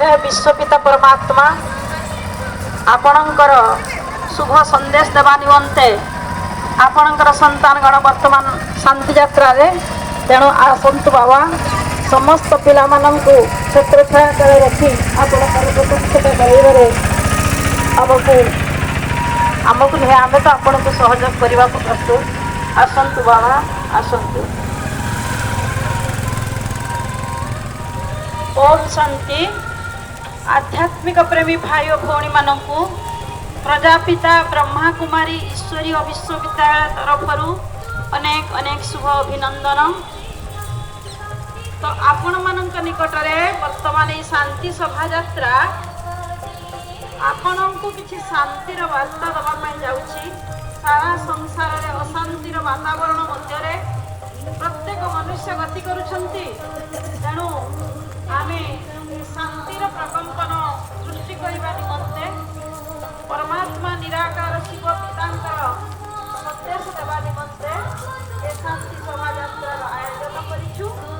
हे विश्वपिता परमात्मा आपणकर शुभ संदेश देवा निमंते आपणकर संतानगण वर्तमान शांति यात्रा रे तेणु आसतु बाबा समस्त पिला माननकु छत्र छाया तले रखी आपणकर प्रतीक्षा कराइबारे आमको नहीं आमे तो आपन को सहयोग करने को प्रस्तुत आसतु बाबा आसतु। ओम शांति। आध्यात्मिक प्रेमी भाई और भौणी मानू प्रजापिता ब्रह्मा कुमारी ईश्वरीय विश्वविद्यालय तरफ अनेक अनेक शुभ अभिनंदन। तो आपण मान निकट में वर्तमान शांति शोभा यात्रा आपण को किसी शांतिर वार्ता दवाई जाऊँगी। सारा संसार में अशांतिर वातावरण मध्य प्रत्येक मनुष्य गति करुछंती तेणु आमे शांतिर प्रकंपन सृष्टि करने निमंते परमात्मा निराकार शिव पितांकर संदेश देवा निमंते ए शांति शोभा यात्रा आयोजन करिछु।